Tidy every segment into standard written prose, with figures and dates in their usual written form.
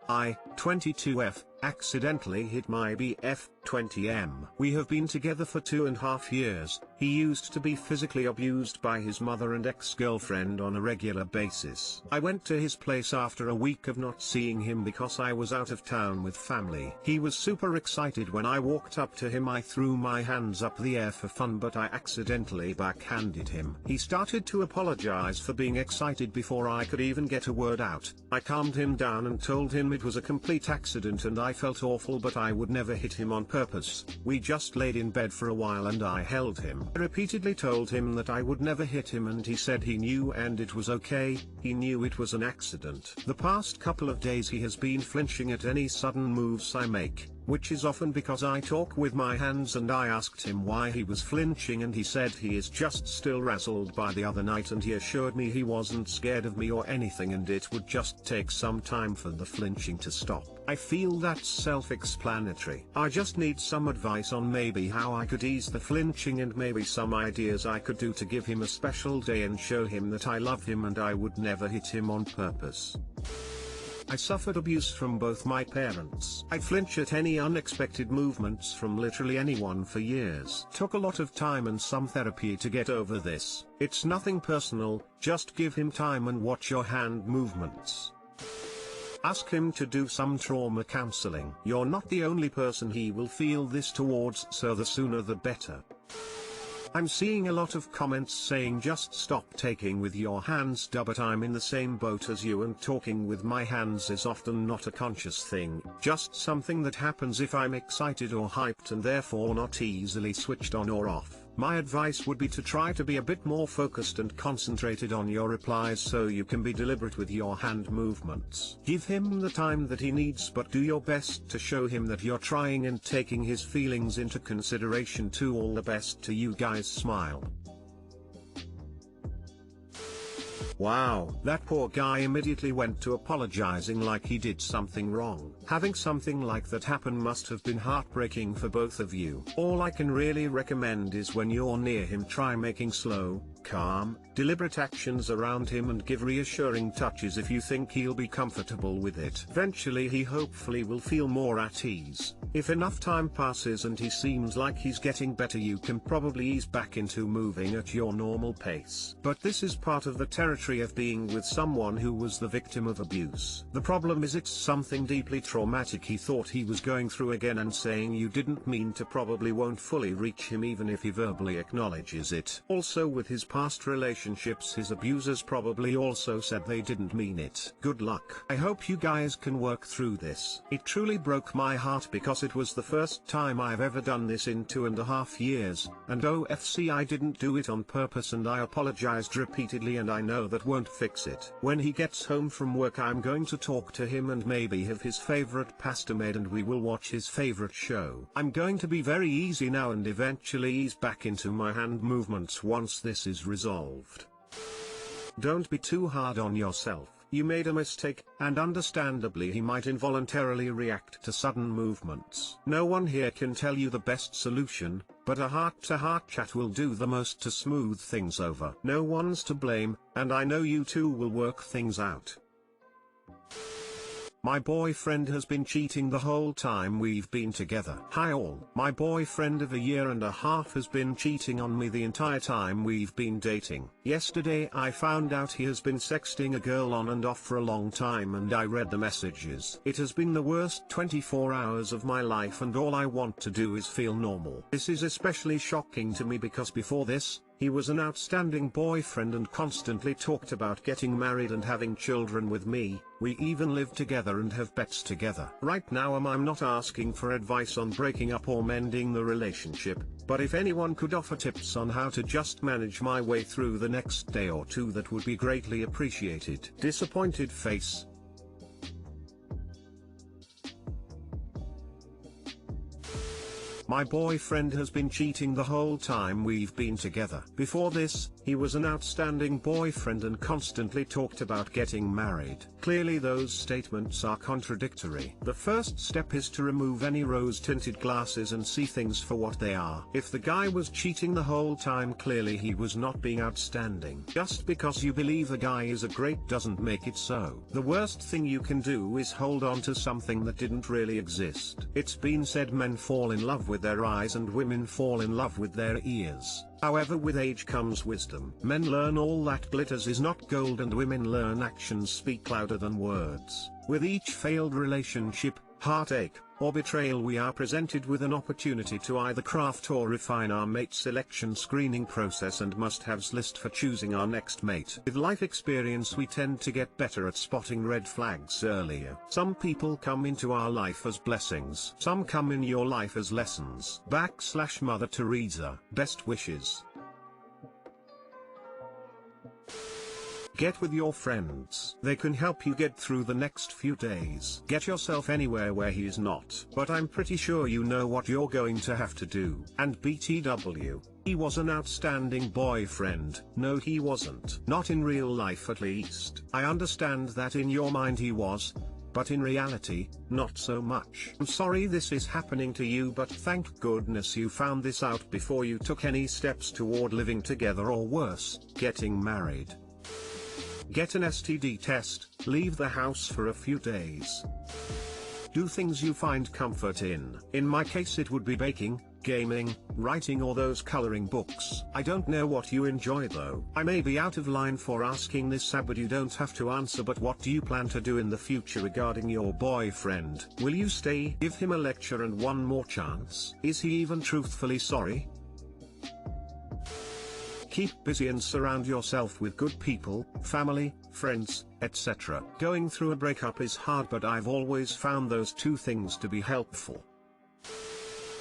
I, 22F, accidentally hit my BF, 20M. We have been together for 2.5 years. He used to be physically abused by his mother and ex-girlfriend on a regular basis. I went to his place after a week of not seeing him because I was out of town with family. He was super excited when I walked up to him. I threw my hands up the air for fun, but I accidentally backhanded him. He started to apologize for being excited before I could even get a word out. I calmed him down and told him it was a complete accident and I felt awful, but I would never hit him on purpose. We just laid in bed for a while and I held him. I repeatedly told him that I would never hit him and he said he knew and it was okay. He knew it was an accident. The past couple of days he has been flinching at any sudden moves I make, which is often because I talk with my hands, and I asked him why he was flinching and he said he is just still razzled by the other night, and he assured me he wasn't scared of me or anything and it would just take some time for the flinching to stop. I feel that's self-explanatory. I just need some advice on maybe how I could ease the flinching and maybe some ideas I could do to give him a special day and show him that I love him and I would never hit him on purpose. I suffered abuse from both my parents. I'd flinch at any unexpected movements from literally anyone for years. Took a lot of time and some therapy to get over this. It's nothing personal, just give him time and watch your hand movements. Ask him to do some trauma counseling. You're not the only person he will feel this towards, so the sooner the better. I'm seeing a lot of comments saying just stop taking with your hands, but I'm in the same boat as you, and talking with my hands is often not a conscious thing, just something that happens if I'm excited or hyped and therefore not easily switched on or off. My advice would be to try to be a bit more focused and concentrated on your replies so you can be deliberate with your hand movements. Give him the time that he needs, but do your best to show him that you're trying and taking his feelings into consideration too. All the best to you guys. Smile. Wow, that poor guy immediately went to apologizing like he did something wrong. Having something like that happen must have been heartbreaking for both of you. All I can really recommend is when you're near him, try making slow, calm, deliberate actions around him and give reassuring touches if you think he'll be comfortable with it. Eventually he hopefully will feel more at ease. If enough time passes and he seems like he's getting better, you can probably ease back into moving at your normal pace. But this is part of the territory of being with someone who was the victim of abuse. The problem is it's something deeply traumatic he thought he was going through again, and saying you didn't mean to probably won't fully reach him even if he verbally acknowledges it. Also, with his past relationships, his abusers probably also said they didn't mean it. Good luck. I hope you guys can work through this. It truly broke my heart because it was the first time I've ever done this in 2.5 years, and OFC, I didn't do it on purpose and I apologized repeatedly, and I know that won't fix it. When he gets home from work, I'm going to talk to him and maybe have his favorite pasta made and we will watch his favorite show. I'm going to be very easy now and eventually ease back into my hand movements once this is resolved. Don't be too hard on yourself. You made a mistake, and understandably he might involuntarily react to sudden movements. No one here can tell you the best solution, but a heart-to-heart chat will do the most to smooth things over. No one's to blame, and I know you two will work things out. My boyfriend has been cheating the whole time we've been together. Hi all. My boyfriend of 1.5 years has been cheating on me the entire time we've been dating. Yesterday I found out he has been sexting a girl on and off for a long time, and I read the messages. It has been the worst 24 hours of my life, and all I want to do is feel normal. This is especially shocking to me because before this, he was an outstanding boyfriend and constantly talked about getting married and having children with me. We even live together and have pets together. Right now I'm not asking for advice on breaking up or mending the relationship, but if anyone could offer tips on how to just manage my way through the next day or two, that would be greatly appreciated. Disappointed face. My boyfriend has been cheating the whole time we've been together. Before this, he was an outstanding boyfriend and constantly talked about getting married. Clearly those statements are contradictory. The first step is to remove any rose-tinted glasses and see things for what they are. If the guy was cheating the whole time, clearly he was not being outstanding. Just because you believe a guy is a great doesn't make it so. The worst thing you can do is hold on to something that didn't really exist. It's been said men fall in love with their eyes and women fall in love with their ears. However, with age comes wisdom. Men learn all that glitters is not gold, and women learn actions speak louder than words. With each failed relationship, heartache, or betrayal, we are presented with an opportunity to either craft or refine our mate selection screening process and must-haves list for choosing our next mate. With life experience, we tend to get better at spotting red flags earlier. Some people come into our life as blessings. Some come in your life as lessons. / Mother Teresa. Best wishes. Get with your friends. They can help you get through the next few days. Get yourself anywhere where he is not. But I'm pretty sure you know what you're going to have to do. And BTW. He was an outstanding boyfriend. No, he wasn't. Not in real life, at least. I understand that in your mind he was, but in reality, not so much. I'm sorry this is happening to you, but thank goodness you found this out before you took any steps toward living together, or worse, getting married. Get an STD test, leave the house for a few days. Do things you find comfort in. In my case it would be baking, gaming, writing, or those coloring books. I don't know what you enjoy though. I may be out of line for asking this, but you don't have to answer. But what do you plan to do in the future regarding your boyfriend? Will you stay, give him a lecture and one more chance? Is he even truthfully sorry? Keep busy and surround yourself with good people, family, friends, etc. Going through a breakup is hard, but I've always found those two things to be helpful.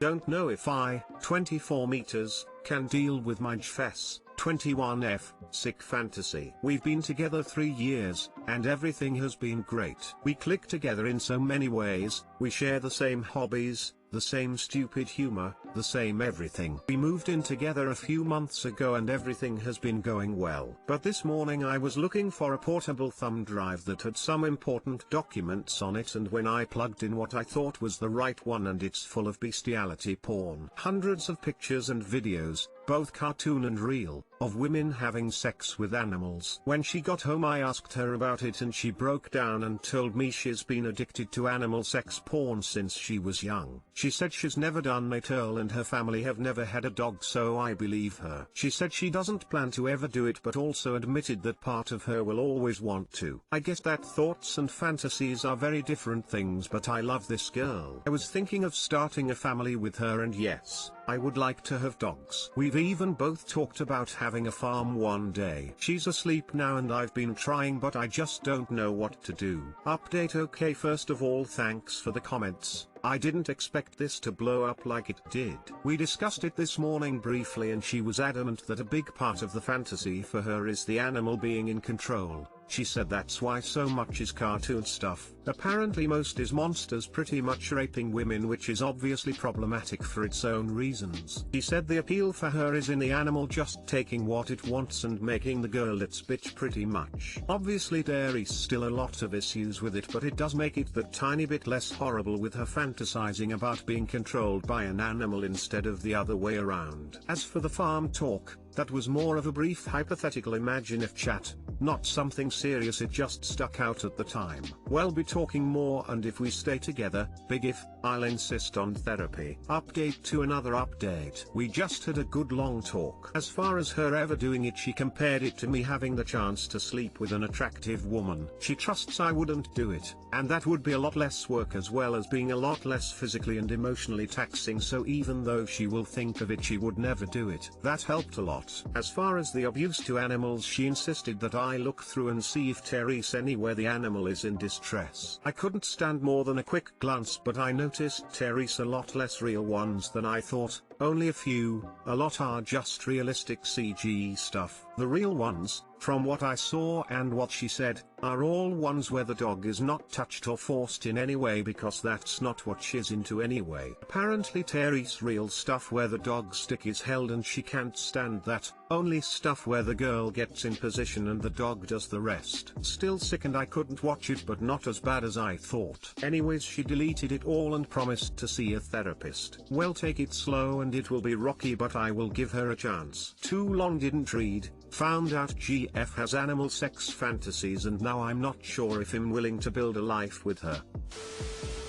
Don't know if I, 24 meters, can deal with my JFS, 21F, sick fantasy. We've been together 3 years, and everything has been great. We click together in so many ways. We share the same hobbies, the same stupid humor, the same everything. We moved in together a few months ago and everything has been going well. But this morning I was looking for a portable thumb drive that had some important documents on it, and when I plugged in what I thought was the right one, and it's full of bestiality porn. Hundreds of pictures and videos, both cartoon and real, of women having sex with animals. When she got home I asked her about it and she broke down and told me she's been addicted to animal sex porn since she was young. She said she's never done it and her family have never had a dog, so I believe her. She said she doesn't plan to ever do it, but also admitted that part of her will always want to. I get that thoughts and fantasies are very different things, but I love this girl. I was thinking of starting a family with her, and yes, I would like to have dogs. We've even both talked about having a farm one day. She's asleep now and I've been trying, but I just don't know what to do. Update. Okay, first of all, thanks for the comments. I didn't expect this to blow up like it did. We discussed it this morning briefly and she was adamant that a big part of the fantasy for her is the animal being in control. She said that's why so much is cartoon stuff. Apparently most is monsters pretty much raping women, which is obviously problematic for its own reasons. She said the appeal for her is in the animal just taking what it wants and making the girl its bitch pretty much. Obviously there is still a lot of issues with it, but it does make it that tiny bit less horrible with her fantasizing about being controlled by an animal instead of the other way around. As for the farm talk, that was more of a brief hypothetical imagine if chat, not something serious, it just stuck out at the time. We'll be talking more, and if we stay together, big if, I'll insist on therapy. Update to another update. We just had a good long talk. As far as her ever doing it, she compared it to me having the chance to sleep with an attractive woman. She trusts I wouldn't do it, and that would be a lot less work as well as being a lot less physically and emotionally taxing, so even though she will think of it, she would never do it. That helped a lot. As far as the abuse to animals, she insisted that I look through and see if Therese anywhere the animal is in distress. I couldn't stand more than a quick glance, but I noticed Therese a lot less real ones than I thought. Only a few, a lot are just realistic CG stuff. The real ones, from what I saw and what she said, are all ones where the dog is not touched or forced in any way, because that's not what she's into anyway. Apparently Terry's real stuff where the dog stick is held and she can't stand that, only stuff where the girl gets in position and the dog does the rest. Still sick and I couldn't watch it, but not as bad as I thought. Anyways, she deleted it all and promised to see a therapist. Well, take it slow and it will be rocky, but I will give her a chance. Too long didn't read. Found out GF has animal sex fantasies and now I'm not sure if I'm willing to build a life with her.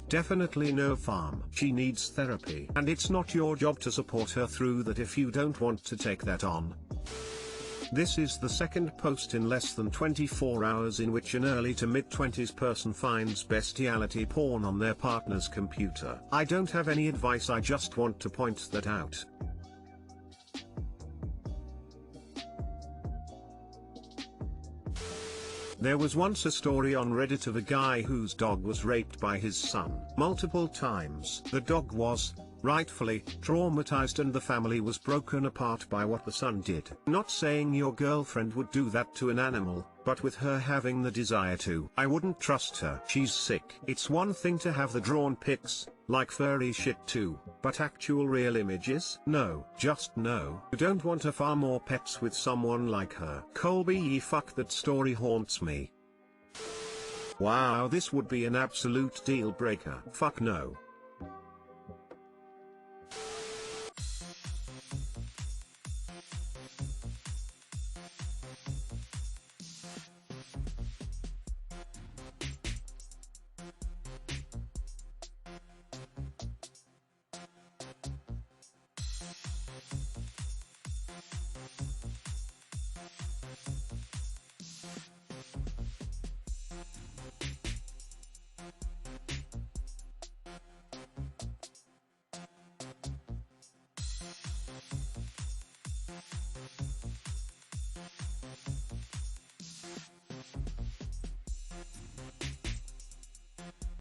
Definitely no farm. She needs therapy and it's not your job to support her through that if you don't want to take that on. This is the second post in less than 24 hours in which an early to mid-20s person finds bestiality porn on their partner's computer. I don't have any advice, I just want to point that out. There was once a story on Reddit of a guy whose dog was raped by his son multiple times. The dog was, rightfully, traumatized and the family was broken apart by what the son did. Not saying your girlfriend would do that to an animal, but with her having the desire to, I wouldn't trust her. She's sick. It's one thing to have the drawn pics, like furry shit too, but actual real images? No, just no. You don't want to farm more pets with someone like her. Colby, ye fuck, that story haunts me. Wow, this would be an absolute deal breaker. Fuck no.